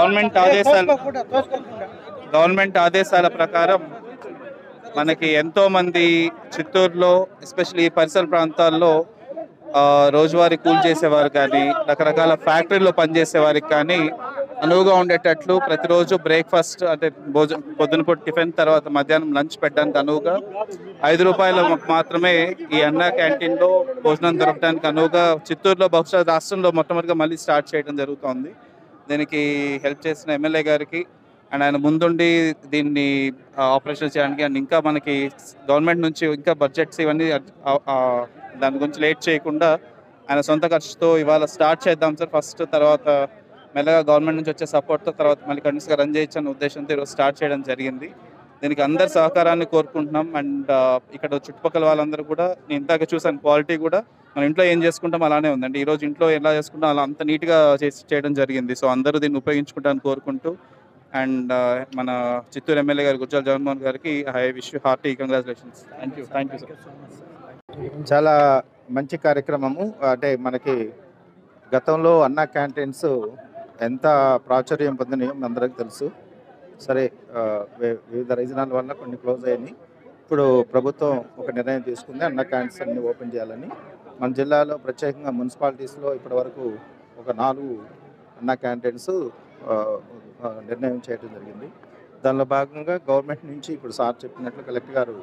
Government ఆదేశాల ప్రకారం మనకి ఎంతో మంది చిత్తూరులో ఎస్పెషల్లీ పరిసర ప్రాంతాల్లో రోజువారీ కూలి చేసేవారు కానీ రకరకాల ఫ్యాక్టరీలో పనిచేసే వారికి కానీ అనువుగా ఉండేటట్లు ప్రతిరోజు బ్రేక్ఫాస్ట్ అంటే పొద్దునపూట టిఫిన్ తర్వాత మధ్యాహ్నం లంచ్ పెట్టడానికి అనువుగా ₹5 మాత్రమే ఈ అన్నా క్యాంటీన్లో భోజనం దొరకడానికి అనువుగా చిత్తూరులో బహుశా రాష్ట్రంలో మొట్టమొదటిగా మళ్ళీ స్టార్ట్ చేయడం జరుగుతోంది. దీనికి హెల్ప్ చేసిన ఎమ్మెల్యే గారికి అండ్ ఆయన ముందుండి దీన్ని ఆపరేషన్ చేయడానికి అండ్ ఇంకా మనకి గవర్నమెంట్ నుంచి ఇంకా బడ్జెట్స్ ఇవన్నీ దాని గురించి లేట్ చేయకుండా ఆయన సొంత ఖర్చుతో ఇవాళ స్టార్ట్ చేద్దాం సార్ ఫస్ట్, తర్వాత మెల్లగా గవర్నమెంట్ నుంచి వచ్చే సపోర్ట్తో తర్వాత మళ్ళీ కంటిన్యూస్గా రన్ చేయొచ్చు అనే ఉద్దేశంతో ఈరోజు స్టార్ట్ చేయడం జరిగింది. దీనికి అందరి సహకారాన్ని కోరుకుంటున్నాం. అండ్ ఇక్కడ చుట్టుపక్కల వాళ్ళందరూ కూడా నేను ఇందాక చూసాను క్వాలిటీ కూడా మన ఇంట్లో ఏం చేసుకుంటాం అలానే ఉందండి. ఈరోజు ఇంట్లో ఎలా చేసుకుంటాం అలా అంత నీట్గా చేయడం జరిగింది. సో అందరూ దీన్ని ఉపయోగించుకుంటారని కోరుకుంటూ అండ్ మన చిత్తూరు ఎమ్మెల్యే గారు గుజ్జల జగన్మోహన్ గారికి I wish you hearty congratulations. Thank you sir. చాలా మంచి కార్యక్రమము. అంటే మనకి గతంలో అన్నా క్యాంటీన్స్ ఎంత ప్రాచుర్యం పొందినాయో అందరికీ తెలుసు. సరే వివిధ రీజనాల వల్ల కొన్ని క్లోజ్ అయ్యాయి. ఇప్పుడు ప్రభుత్వం ఒక నిర్ణయం తీసుకుంది అన్నా క్యాంటీన్స్ అన్ని ఓపెన్ చేయాలని. మన జిల్లాలో ప్రత్యేకంగా మున్సిపాలిటీస్లో ఇప్పటి వరకు ఒక 4 అన్నా క్యాంటీన్స్ నిర్ణయం చేయడం జరిగింది. దానిలో భాగంగా గవర్నమెంట్ నుంచి ఇప్పుడు సార్ చెప్పినట్లు కలెక్టర్ గారు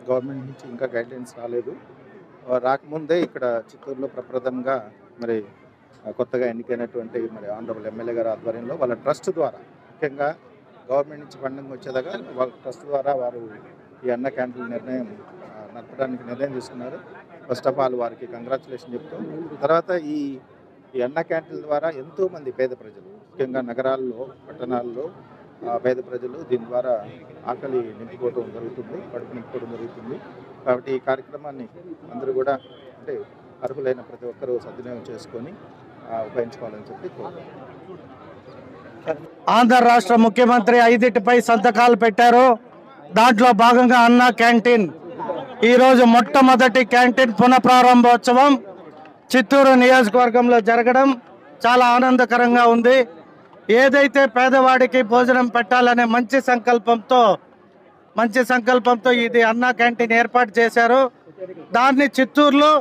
గవర్నమెంట్ నుంచి ఇంకా గైడ్లైన్స్ రాలేదు. రాకముందే ఇక్కడ చిత్తూరులో ప్రప్రథమంగా మరి కొత్తగా ఎన్నికైనటువంటి మరి ఆనరబుల్ ఎమ్మెల్యే గారి ఆధ్వర్యంలో వాళ్ళ ట్రస్ట్ ద్వారా ముఖ్యంగా గవర్నమెంట్ నుంచి ఫండింగ్ వచ్చేదాకా వాళ్ళ ట్రస్ట్ ద్వారా వారు ఈ అన్న క్యాంటీన్ నడపడానికి నిర్ణయం తీసుకున్నారు. ఫస్ట్ ఆఫ్ ఆల్ వారికి కంగ్రాచులేషన్ చెప్తూ, తర్వాత ఈ అన్న క్యాంటీన్ ద్వారా ఎంతోమంది పేద ప్రజలు ముఖ్యంగా నగరాల్లో పట్టణాల్లో పేద ప్రజలు దీని ద్వారా ఆకలి నింపుకోవడం జరుగుతుంది, కడుపు నింపుకోవడం జరుగుతుంది. కాబట్టి ఈ కార్యక్రమాన్ని అందరూ కూడా అంటే అర్హులైన ప్రతి ఒక్కరూ సద్వినియోగం చేసుకొని ఉపయోగించుకోవాలని చెప్పి కోరుతున్నాను. ఆంధ్ర రాష్ట్ర ముఖ్యమంత్రి 5 సంతకాలు పెట్టారు. దాంట్లో భాగంగా అన్నా క్యాంటీన్ ఈరోజు మొట్టమొదటి క్యాంటీన్ పునఃప్రారంభోత్సవం చిత్తూరు నియోజకవర్గంలో జరగడం చాలా ఆనందకరంగా ఉంది. ఏదైతే పేదవాడికి భోజనం పెట్టాలనే మంచి సంకల్పంతో ఇది అన్నా క్యాంటీన్ ఏర్పాటు చేశారు. దాన్ని చిత్తూరులో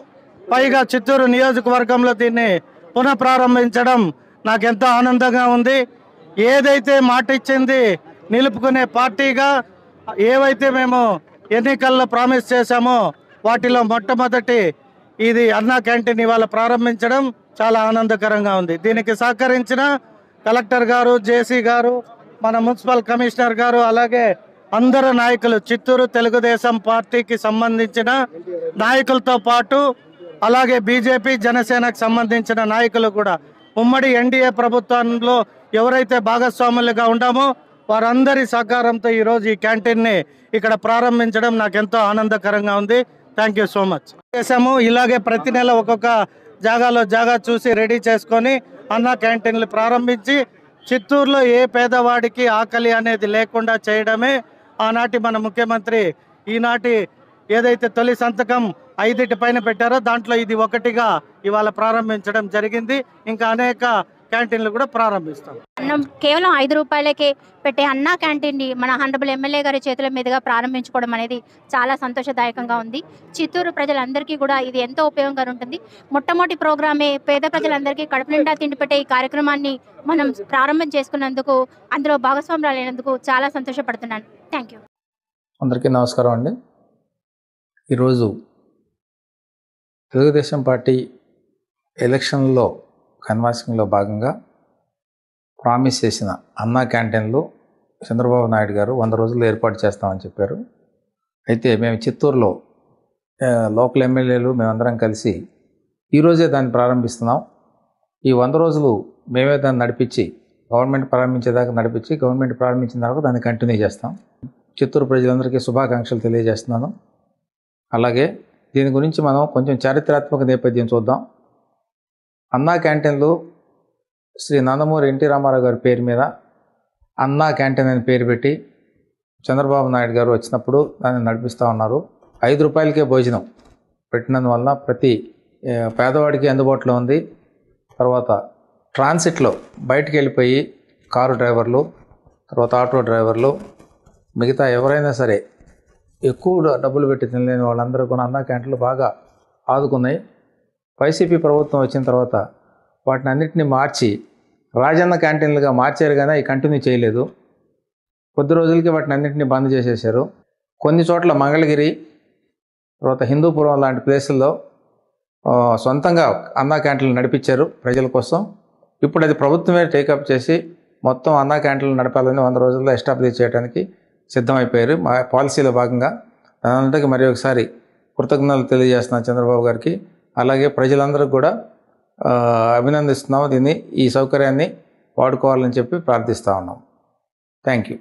పైగా చిత్తూరు నియోజకవర్గంలో దీన్ని పునఃప్రారంభించడం నాకెంతో ఆనందంగా ఉంది. ఏదైతే మాట ఇచ్చింది నిలుపుకునే పార్టీగా ఏవైతే మేము ఎన్నికల్లో ప్రామిస్ చేశామో వాటిలో మొట్టమొదటి ఇది అన్నా క్యాంటీన్ ఇవాళ ప్రారంభించడం చాలా ఆనందకరంగా ఉంది. దీనికి సహకరించిన కలెక్టర్ గారు, జేసీ గారు, మన మున్సిపల్ కమిషనర్ గారు, అలాగే అందరు నాయకులు, చిత్తూరు తెలుగుదేశం పార్టీకి సంబంధించిన నాయకులతో పాటు అలాగే బీజేపీ జనసేనకు సంబంధించిన నాయకులు కూడా ఉమ్మడి ఎన్డీఏ ప్రభుత్వంలో ఎవరైతే భాగస్వాములుగా ఉన్నామో వారందరి సహకారంతో ఈరోజు ఈ క్యాంటీన్ని ఇక్కడ ప్రారంభించడం నాకు ఎంతో ఆనందకరంగా ఉంది. Thank you so much. చేసాము ఇలాగే ప్రతి నెల ఒక్కొక్క జాగా చూసి రెడీ చేసుకొని అన్నా క్యాంటీన్లు ప్రారంభించి చిత్తూరులో ఏ పేదవాడికి ఆకలి అనేది లేకుండా చేయడమే ఆనాటి మన ముఖ్యమంత్రి ఈనాటి ఏదైతే తొలి సంతకం 5 పెట్టారో దాంట్లో ఇది ఒకటిగా ఇవాళ ప్రారంభించడం జరిగింది. ఇంకా అనేక క్యాంటీన్లు కూడా ప్రారంభిస్తాం. కేవలం ₹5 పెట్టే అన్నా క్యాంటీన్ని మన హానరబుల్ ఎమ్మెల్యే గారి చేతుల మీదుగా ప్రారంభించుకోవడం అనేది చాలా సంతోషదాయకంగా ఉంది. చిత్తూరు ప్రజలందరికీ కూడా ఇది ఎంతో ఉపయోగంగా ఉంటుంది. మొట్టమొదటి ప్రోగ్రామే పేద ప్రజలందరికీ కడుపు నిండా తిండి పెట్టే ఈ కార్యక్రమాన్ని మనం ప్రారంభం చేసుకున్నందుకు, అందులో భాగస్వాములైనందుకు చాలా సంతోషపడుతున్నాను. Thank you. అందరికీ నమస్కారం అండి. ఈరోజు తెలుగుదేశం పార్టీ ఎలక్షన్లో కన్వాసింగ్లో భాగంగా ప్రామిస్ చేసిన అన్నా క్యాంటీన్లు చంద్రబాబు నాయుడు గారు 100 రోజుల్లో ఏర్పాటు చేస్తామని చెప్పారు. అయితే మేము చిత్తూరులో లోకల్ ఎమ్మెల్యేలు మేమందరం కలిసి ఈరోజే దాన్ని ప్రారంభిస్తున్నాం. ఈ 100 రోజులు మేమే దాన్ని నడిపించి గవర్నమెంట్ ప్రారంభించేదాకా నడిపించి గవర్నమెంట్ ప్రారంభించిన తర్వాత దాన్ని కంటిన్యూ చేస్తాం. చిత్తూరు ప్రజలందరికీ శుభాకాంక్షలు తెలియజేస్తున్నాను. అలాగే దీని గురించి మనం కొంచెం చారిత్రాత్మక నేపథ్యం చూద్దాం. అన్నా క్యాంటీన్లు శ్రీ నందమూరి ఎన్టీ రామారావు గారి పేరు మీద అన్నా క్యాంటీన్ అని పేరు పెట్టి చంద్రబాబు నాయుడు గారు వచ్చినప్పుడు దాన్ని నడిపిస్తూ ఉన్నారు. ₹5 భోజనం పెట్టినందువల్ల ప్రతి పేదవాడికి అందుబాటులో ఉంది. తర్వాత ట్రాన్సిట్లో బయటికి వెళ్ళిపోయి కారు డ్రైవర్లు, తర్వాత ఆటో డ్రైవర్లు, మిగతా ఎవరైనా సరే ఎక్కువ డబ్బులు పెట్టి తినలేని వాళ్ళందరూ కూడా అన్నా క్యాంటీన్లు బాగా ఆదుకున్నాయి. వైసీపీ ప్రభుత్వం వచ్చిన తర్వాత వాటిని అన్నింటినీ మార్చి రాజన్న క్యాంటీన్లుగా మార్చారు, కానీ అవి కంటిన్యూ చేయలేదు. కొద్ది రోజులకి వాటిని అన్నింటినీ బంద్ చేసేసారు. కొన్ని చోట్ల మంగళగిరి, తర్వాత హిందూపురం లాంటి ప్లేసుల్లో సొంతంగా అన్నా క్యాంటీన్లు నడిపించారు ప్రజల కోసం. ఇప్పుడు అది ప్రభుత్వమే టేకప్ చేసి మొత్తం అన్నా క్యాంటీన్లు నడపాలని 100 రోజుల్లో ఎస్టాబ్లిష్ చేయడానికి సిద్ధమైపోయారు. మా పాలసీలో భాగంగా దానికి మరి ఒకసారి కృతజ్ఞతలు తెలియజేస్తున్నాను చంద్రబాబు గారికి. అలాగే ప్రజలందరికీ కూడా అభినందిస్తున్నాము. ఈ సౌకర్యాన్ని వాడుకోవాలని చెప్పి ప్రార్థిస్తూ ఉన్నాం. Thank you.